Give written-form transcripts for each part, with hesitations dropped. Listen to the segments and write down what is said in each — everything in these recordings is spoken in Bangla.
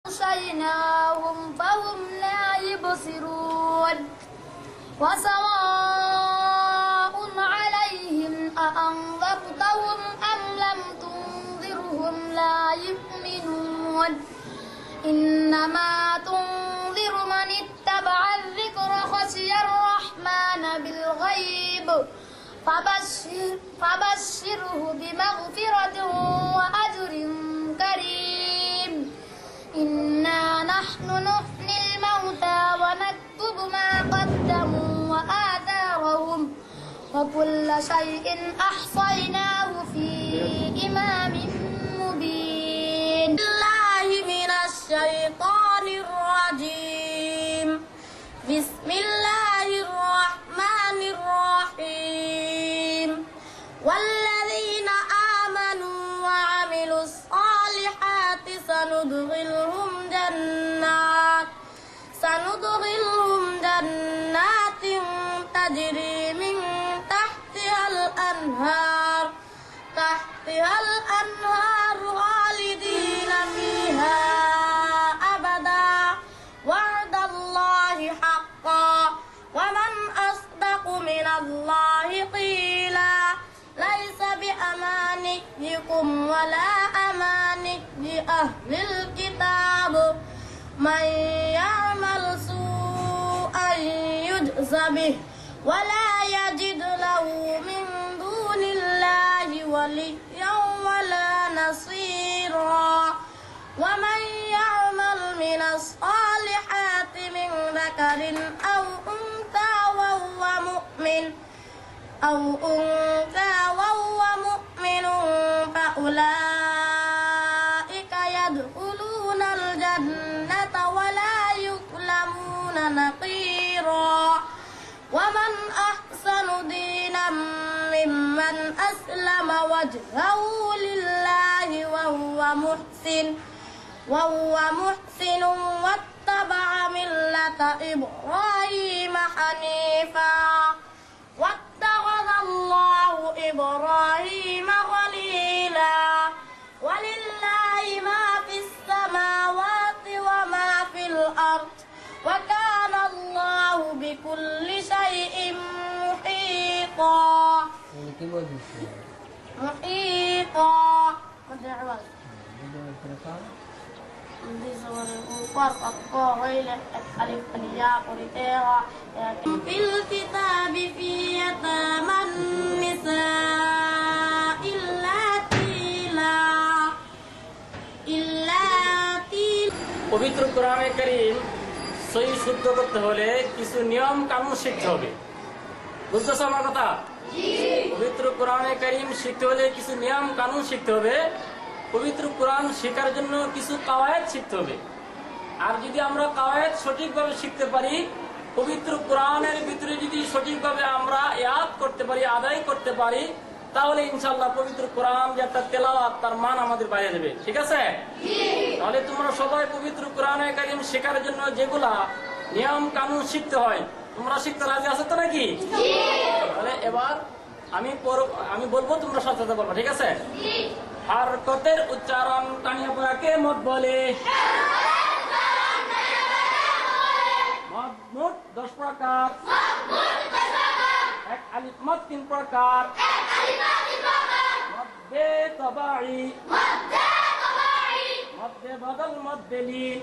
أغشيناهم فهم لا يبصرون وسواء عليهم أأنذرتهم أم لم تنذرهم لا يؤمنون إنما تنذر من اتبع الذكر خشي الرحمن بالغيب فبشره بمغفرة وأجر كريم إنا نحن نحيي الموتى ونكتب ما قدموا وآثارهم وكل شيء أحصيناه في إمام مبين. الله من الشيطان الرجيم. بسم الله الرحمن الرحيم. والذين آمنوا وعملوا الصالحات سندخلهم جنات تجري من تحتها الأنهار خالدين فيها أبدا وعد الله حقا ومن أصدق من الله قيلا ليس بأمانيكم ولا أماني أهل الكتاب من يعمل سوءا يجز به ولا يجد له من دون الله وليا ولا نصيرا ومن يعمل من الصالحات من ذكر أو أنثى وهو مؤمن فأولئك يدخلون الجنة ولا يظلمون نقيرا ومن أحسن دينا ممن أسلم وجهه لله وهو محسن واتبع ملة إبراهيم حنيفا واتخذ الله إبراهيم خليلا ولله ما في السماوات وما في الأرض وكان الله بكل شيء محيطا. في الكتاب في يتامى النساء পবিত্র কোরআনে কারীম সহি শুদ্ধ করতে হলে কিছু নিয়ম কানুন শিখতে হবে। বুঝতেছ আমার কথা? পবিত্র কোরআনে কারীম শিখতে হলে কিছু নিয়ম কানুন শিখতে হবে। পবিত্র কোরআন শেখার জন্য কিছু কাওয়ায়েদ শিখতে হবে। আর যদি আমরা কাওয়ায়েদ সঠিকভাবে শিখতে পারি, পবিত্র কোরআনের ভিতরে যদি সঠিকভাবে আমরা ইয়াদ করতে পারি, আদায় করতে পারি, তাহলে ইনশাআল্লাহ পবিত্র কোরআন যে একটা তেলাওয়াত তার মান আমাদের বাইরে যাবে। ঠিক আছে? তাহলে তোমরা সবাই পবিত্র কোরআনে কারীম শেখার জন্য যেগুলা নিয়ম কানুন শিখতে হয়, তোমরা শিখতে রাজি আছো তো নাকি? তাহলে এবার আমি বলবো, তোমরা সাথে সাথে বলবো। ঠিক আছে? হরকতের উচ্চারণ টানিয়া পড়াকে মত বলে। মোট 10 প্রকার। এক আলিফ মত 3 প্রকার। মধ্যে তবাঈ, মধ্যে বদল, মধ্যে লীন,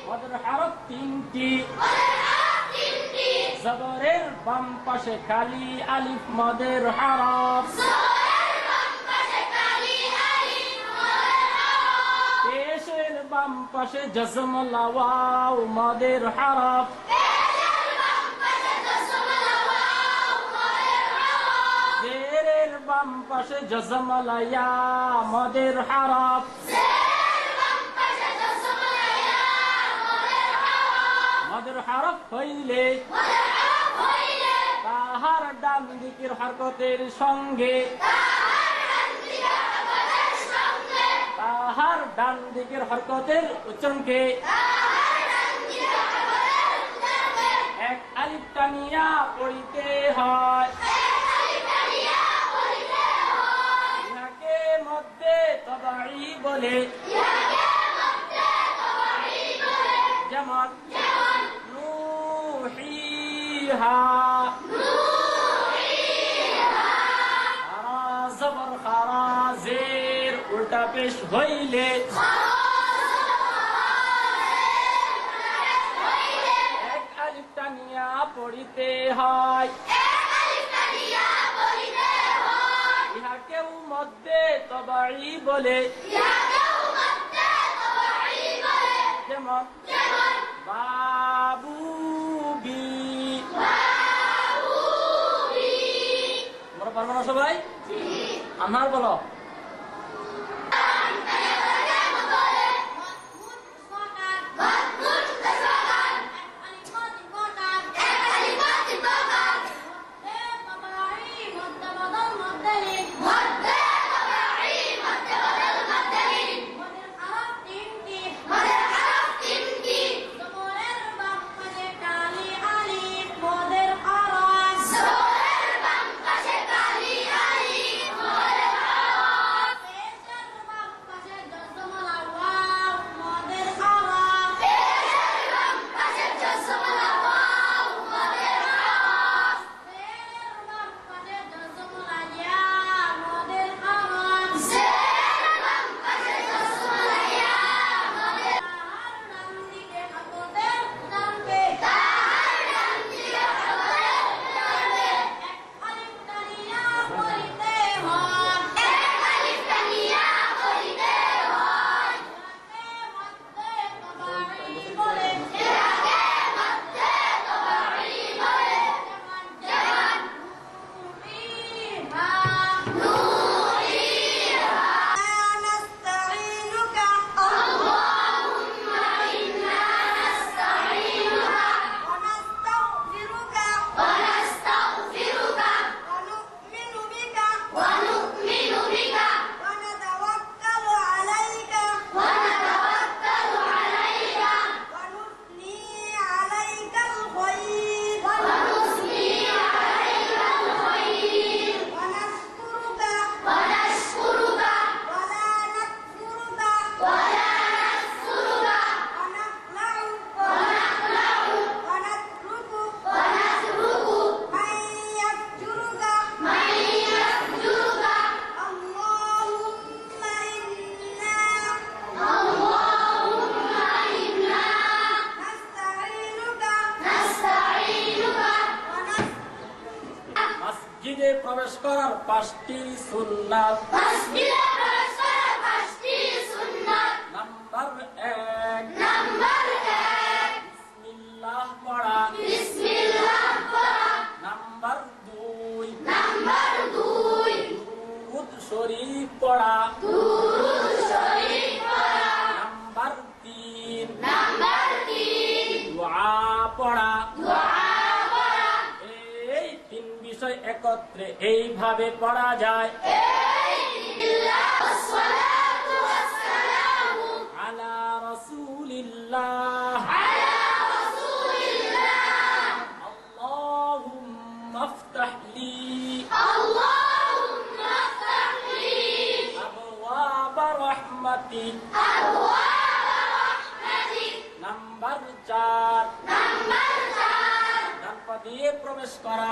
মদের হরফ 3টি। জবরের বাম পাশে খালি আলিফ মদের হরফ। পেশের বাম পাশে জজম লাওয়াও মদের হরফ। জেরের বাম পাশে জজম লায়া মদের হরফ। মদের হরফ হইলে তাহার ডান দিকের হরকতের সঙ্গে, তাহার ডান দিকের হরকতের উচ্চারণকে এক আলিফ টানিয়া পড়িতে হয়। ইহাকে মধ্যে তবাঈ বলে। হা জবর খারা জের উল্টা পেশ হইলে এক আলিফ টানিয়া পড়িতে হয় ইহা কেউ মধ্যে তবাই বলে যেমন বাবু বি আমরা পারবো না সবাই আমার বলো মসজিদে প্রবেশ করার 5টি সুন্নাত নাম্বার 1 বিসমিল্লাহ পড়া নাম্বার 2 দুরূদ শরীফ পড়া নাম্বার 3 দোয়া পড়া একত্রে এইভাবে পড়া যায় আলা রাসূলিল্লাহ আল্লাহুম্মা ইফতাহ লি আবওয়াব রাহমাতিক নাম্বার 4 ডানপা দিয়ে প্রবেশ করা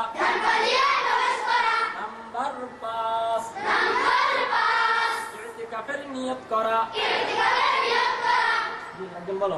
নাম্বার 5 ইতিকাফের নিয়ত করা বলো